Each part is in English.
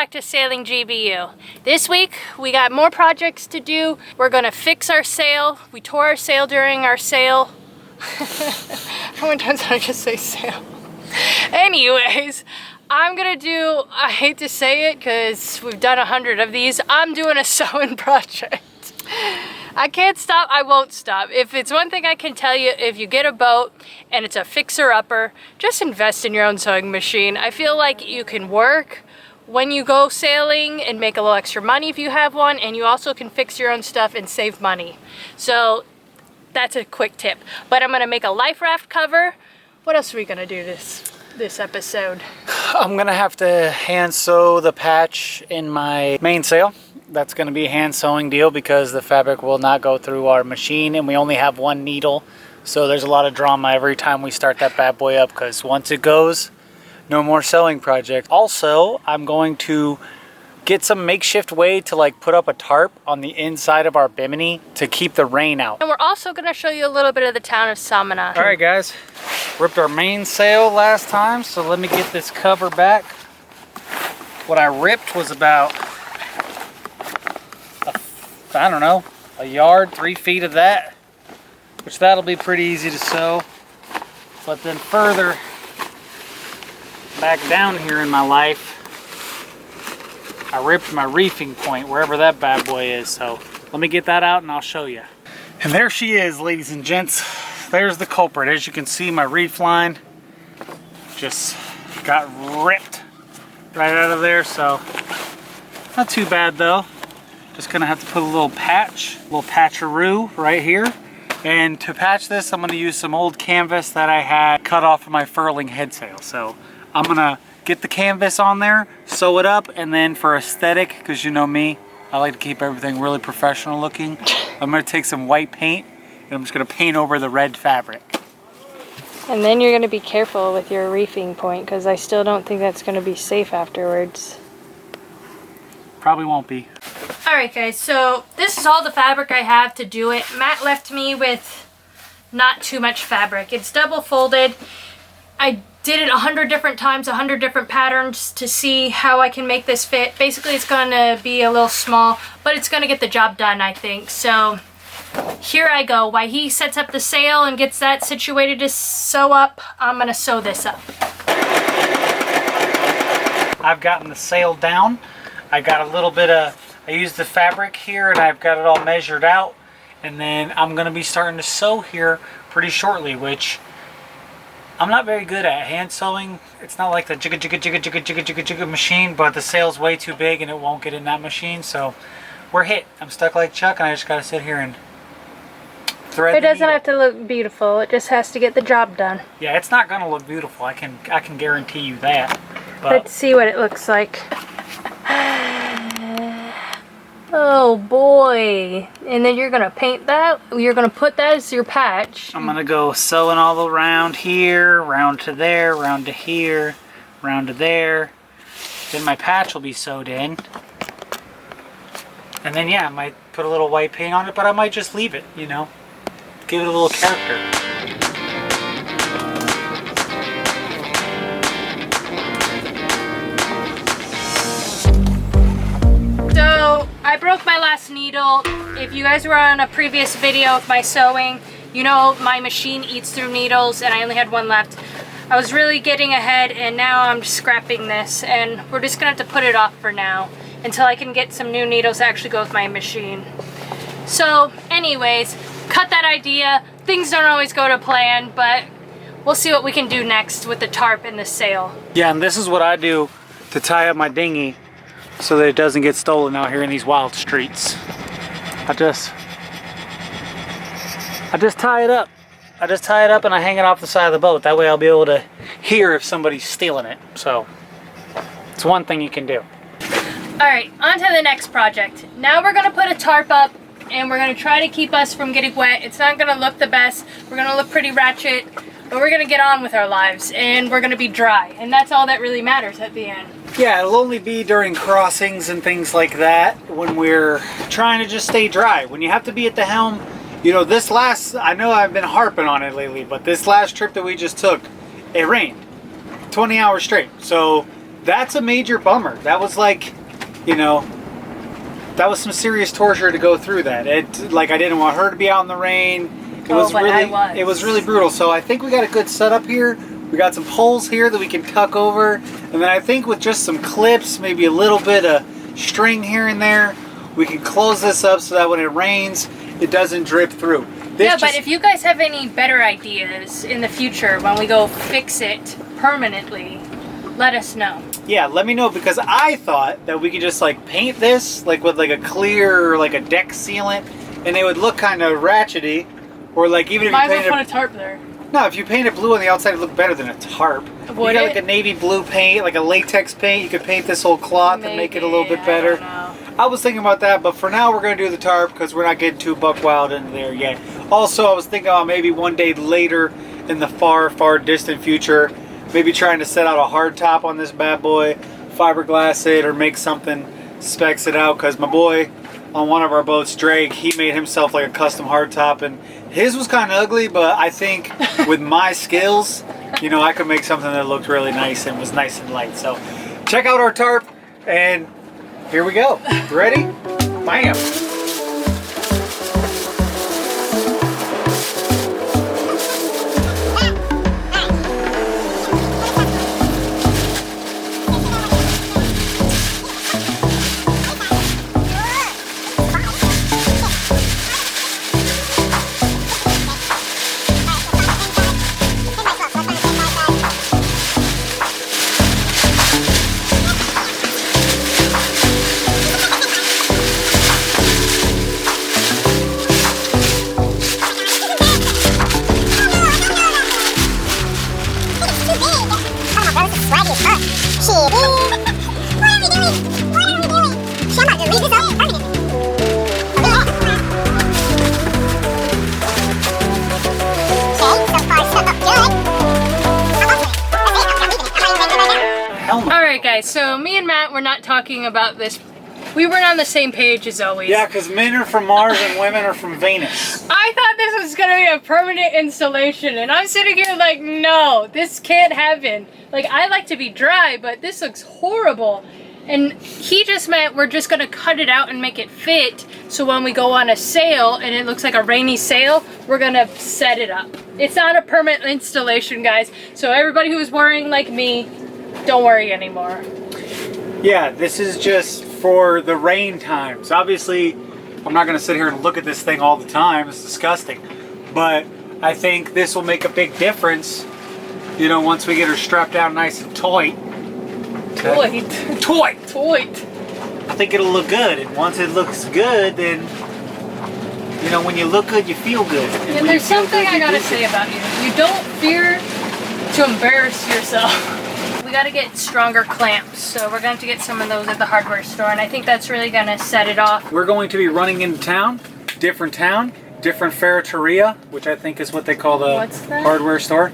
back to Sailing GBU. This week we got more projects to do. We're gonna fix our sail. We tore our sail during our sail. How many times did I just say sail? Anyways, I'm gonna do, I hate to say it because we've done 100 of these, I'm doing a sewing project. I can't stop, I won't stop. If it's one thing I can tell you, if you get a boat and it's a fixer-upper, just invest in your own sewing machine. I feel like you can work when you go sailing and make a little extra money if you have one, and you also can fix your own stuff and save money. So that's a quick tip. But I'm gonna make a life raft cover. What else are we gonna do this episode? I'm gonna have to hand sew the patch in my mainsail. That's going to be a hand sewing deal because the fabric will not go through our machine and we only have one needle. So there's a lot of drama every time we start that bad boy up because once it goes, no more sewing project. Also, I'm going to get some makeshift way to like put up a tarp on the inside of our bimini to keep the rain out. And we're also going to show you a little bit of the town of Samana. All right guys, ripped our mainsail last time, so let me get this cover back. What I ripped was about, I don't know, a yard, 3 feet of that, which that'll be pretty easy to sew. But then further back down here in my life, I ripped my reefing point, wherever that bad boy is. So let me get that out and I'll show you. And there she is, ladies and gents. There's the culprit. As you can see, my reef line just got ripped right out of there. So not too bad though. Just gonna have to put a little patcheroo right here. And to patch this, I'm gonna use some old canvas that I had cut off of my furling head sail. So I'm gonna get the canvas on there, sew it up, and then for aesthetic, because you know me, I like to keep everything really professional looking, I'm gonna take some white paint and I'm just gonna paint over the red fabric. And then you're gonna be careful with your reefing point because I still don't think that's gonna be safe afterwards. Probably won't be. Alright guys, so this is all the fabric I have to do it. Matt left me with not too much fabric. It's double folded. I did it 100 different times, 100 different patterns to see how I can make this fit. Basically it's gonna be a little small, but it's gonna get the job done, I think. So here I go. While he sets up the sail and gets that situated to sew up, I'm gonna sew this up. I've gotten the sail down. I got a little bit of, I used the fabric here and I've got it all measured out, and then I'm going to be starting to sew here pretty shortly, which I'm not very good at hand sewing. It's not like the jigga machine, but the sail's way too big and it won't get in that machine, so we're hit. I'm stuck like Chuck and I just got to sit here and thread. It doesn't have to look beautiful, it just has to get the job done. Yeah, it's not going to look beautiful, I can guarantee you that. But let's see what it looks like. Oh boy. And then you're gonna paint that? You're gonna put that as your patch? I'm gonna go sewing all around here, round to there, round to here, round to there. Then my patch will be sewed in. And then yeah, I might put a little white paint on it, but I might just leave it, you know. Give it a little character. So I broke my last needle. If you guys were on a previous video of my sewing, you know my machine eats through needles and I only had one left. I was really getting ahead and now I'm just scrapping this, and we're just gonna have to put it off for now until I can get some new needles that actually go with my machine. So anyways, cut that idea. Things don't always go to plan, but we'll see what we can do next with the tarp and the sail. Yeah, and this is what I do to tie up my dinghy so that it doesn't get stolen out here in these wild streets. I just tie it up. I just tie it up and I hang it off the side of the boat. That way I'll be able to hear if somebody's stealing it. So it's one thing you can do. Alright, on to the next project. Now we're gonna put a tarp up and we're gonna try to keep us from getting wet. It's not gonna look the best. We're gonna look pretty ratchet, but we're gonna get on with our lives and we're gonna be dry. And that's all that really matters at the end. Yeah, it'll only be during crossings and things like that when we're trying to just stay dry. When you have to be at the helm, you know, I know I've been harping on it lately, but this last trip that we just took, it rained 20 hours straight. So that's a major bummer. That was like, you know, that was some serious torture to go through that. It, like, I didn't want her to be out in the rain. It was really brutal. So I think we got a good setup here. We got some poles here that we can tuck over. And then I think with just some clips, maybe a little bit of string here and there, we can close this up so that when it rains, it doesn't drip through. Yeah, but if you guys have any better ideas in the future when we go fix it permanently, let us know. Yeah, let me know, because I thought that we could just like paint this like with like a clear, like a deck sealant, and it would look kind of ratchety. Or like even if you painted, put a tarp there. No, if you paint it blue on the outside, it'd look better than a tarp. Would you got like a navy blue paint, like a latex paint. You could paint this whole cloth and make it a little bit better. I was thinking about that, but for now we're going to do the tarp because we're not getting too buck wild in there yet. Also, I was thinking about maybe one day later in the far, far distant future, maybe trying to set out a hard top on this bad boy, fiberglass it, or make something, specs it out, because my boy on one of our boats, Drake, he made himself like a custom hard top, and his was kind of ugly, but I think with my skills, you know, I could make something that looked really nice and was nice and light. So check out our tarp, and here we go. Ready? Bam! Alright guys, so me and Matt were not talking about this. We weren't on the same page as always. Yeah, because men are from Mars and women are from Venus. I thought this was going to be a permanent installation, and I'm sitting here like, no, this can't happen. Like, I like to be dry, but this looks horrible. And he just meant we're just going to cut it out and make it fit, so when we go on a sail and it looks like a rainy sail, we're going to set it up. It's not a permanent installation, guys. So everybody who was worrying like me, don't worry anymore. Yeah, this is just for the rain times. Obviously, I'm not going to sit here and look at this thing all the time. It's disgusting. But I think this will make a big difference, you know, once we get her strapped down nice and tight. Toit. I think it'll look good. And once it looks good, then, you know, when you look good, you feel good. And there's something I gotta say about you. You don't fear to embarrass yourself. We gotta get stronger clamps, so we're going to get some of those at the hardware store, and I think that's really gonna set it off. We're going to be running into town, different ferreteria, which I think is what they call the hardware store.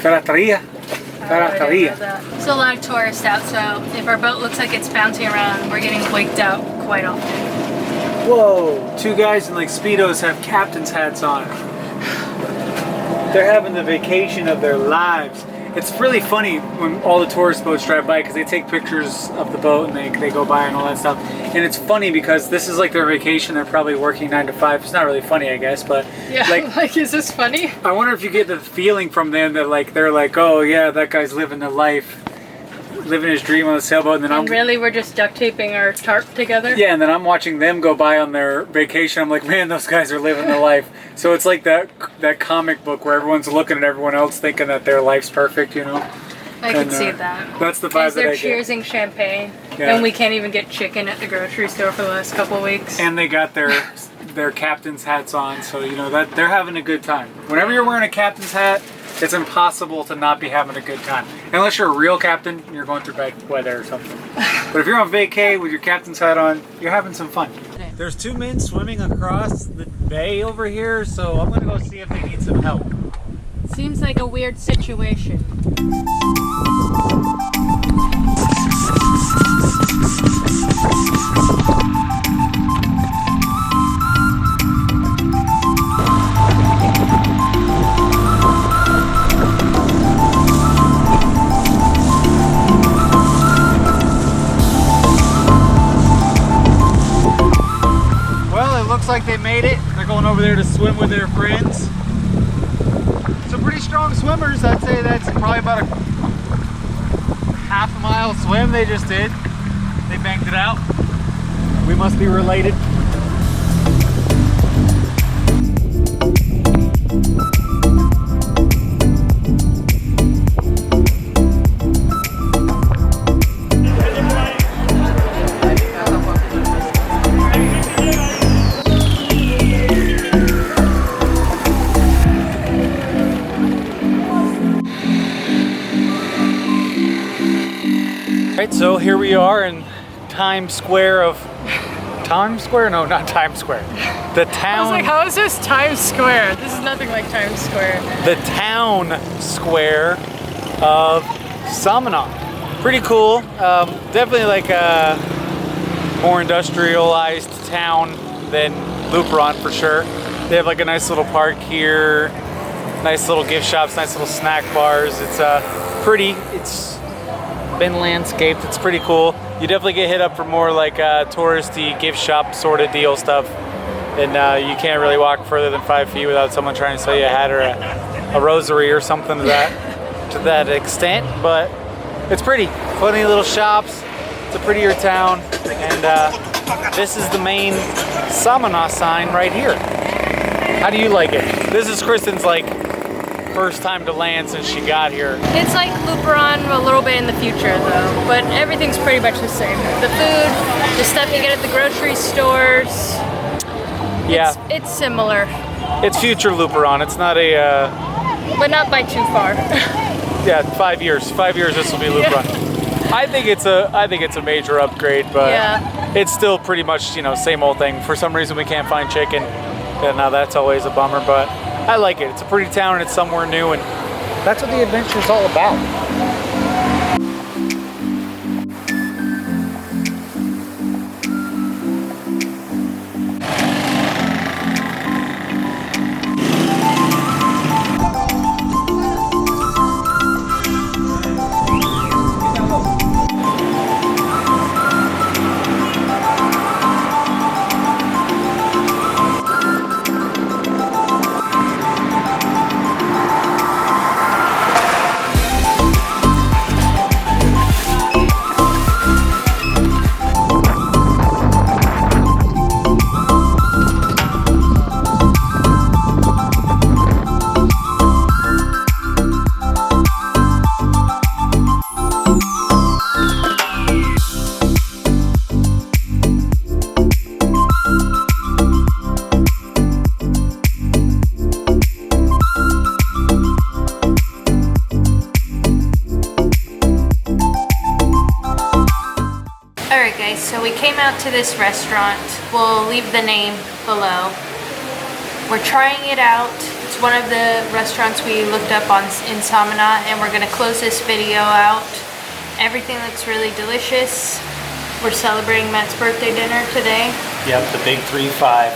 Ferreteria. There's a lot of tourists out, so if our boat looks like it's bouncing around, we're getting waked out quite often. Whoa, two guys in like Speedos have captain's hats on. They're having the vacation of their lives. It's really funny when all the tourist boats drive by because they take pictures of the boat and they go by and all that stuff. And it's funny because this is like their vacation. They're probably working 9 to 5. It's not really funny, I guess, but yeah, like is this funny? I wonder if you get the feeling from them that like they're like, oh yeah, that guy's living the life, living his dream on the sailboat, and then we're just duct taping our tarp together. Yeah, and then I'm watching them go by on their vacation. I'm like, man, those guys are living the life. So it's like that comic book where everyone's looking at everyone else thinking that their life's perfect, you know. I can see that. That's the vibe that I get. They're cheersing champagne, and we can't even get chicken at the grocery store for the last couple of weeks. And they got their captain's hats on, so you know that they're having a good time. Whenever you're wearing a captain's hat, it's impossible to not be having a good time. Unless you're a real captain and you're going through bad weather or something. But if you're on vacay with your captain's hat on, you're having some fun. There's two men swimming across the bay over here, so I'm gonna go see if they need some help. Seems like a weird situation. looks like they made it. They're going over there to swim with their friends. Some pretty strong swimmers. I'd say that's probably about a half a mile swim they just did. They banked it out. We must be related. Right, so here we are in Times Square of Times Square? No, not Times Square. The town. I was like, how is this Times Square? This is nothing like Times Square. The town square of Samana. Pretty cool. Definitely like a more industrialized town than Luperon for sure. They have like a nice little park here, nice little gift shops, nice little snack bars. It's pretty. It's been landscaped. It's pretty cool. You definitely get hit up for more like touristy gift shop sort of deal stuff, and you can't really walk further than 5 feet without someone trying to sell you a hat or a rosary or something to that extent. But it's pretty. Funny little shops. It's a prettier town, and this is the main Samana sign right here. How do you like it? This is Kristen's like first time to land since she got here. It's like Luperon a little bit in the future though, but everything's pretty much the same. The food, the stuff you get at the grocery stores. Yeah. It's similar. It's future Luperon. It's not a... but not by too far. Yeah, 5 years. 5 years this will be Luperon. Yeah. I think it's a major upgrade, but yeah. It's still pretty much, you know, same old thing. For some reason we can't find chicken. And now that's always a bummer, but I like it. It's a pretty town and it's somewhere new, and that's what the adventure is all about. So we came out to this restaurant. We'll leave the name below. We're trying it out. It's one of the restaurants we looked up in Samana, and we're gonna close this video out. Everything looks really delicious. We're celebrating Matt's birthday dinner today. Yep, the big 3-5.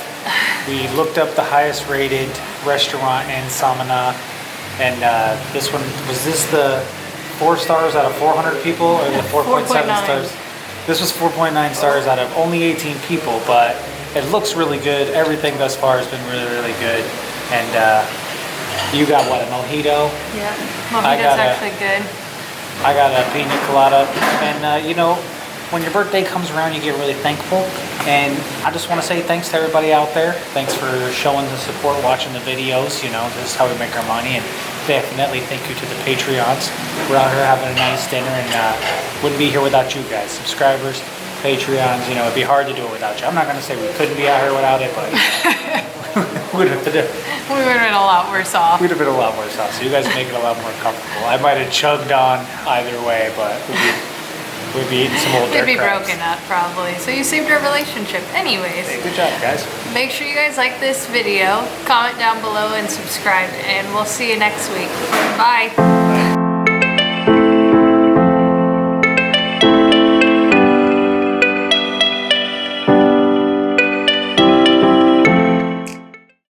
We looked up the highest rated restaurant in Samana, and this one, was this the 4 stars out of 400 people or the 4.7 stars? This was 4.9 stars out of only 18 people, but it looks really good. Everything thus far has been really, really good. And you got what, a mojito? Yeah, mojito's actually good. I got a pina colada. And you know, when your birthday comes around, you get really thankful. And I just want to say thanks to everybody out there. Thanks for showing the support, watching the videos. You know, this is how we make our money. And definitely thank you to the Patreons. We're out here having a nice dinner, and wouldn't be here without you guys. Subscribers, Patreons, you know, it'd be hard to do it without you. I'm not going to say we couldn't be out here without it, but we would have been a lot worse off. We'd have been a lot worse off. So you guys make it a lot more comfortable. I might have chugged on either way, but we'd be eating some old dirt We'd be crabs. broken up probably. So you saved our relationship. Anyways. Hey, good job, guys. Make sure you guys like this video, comment down below, and subscribe. And we'll see you next week. Bye.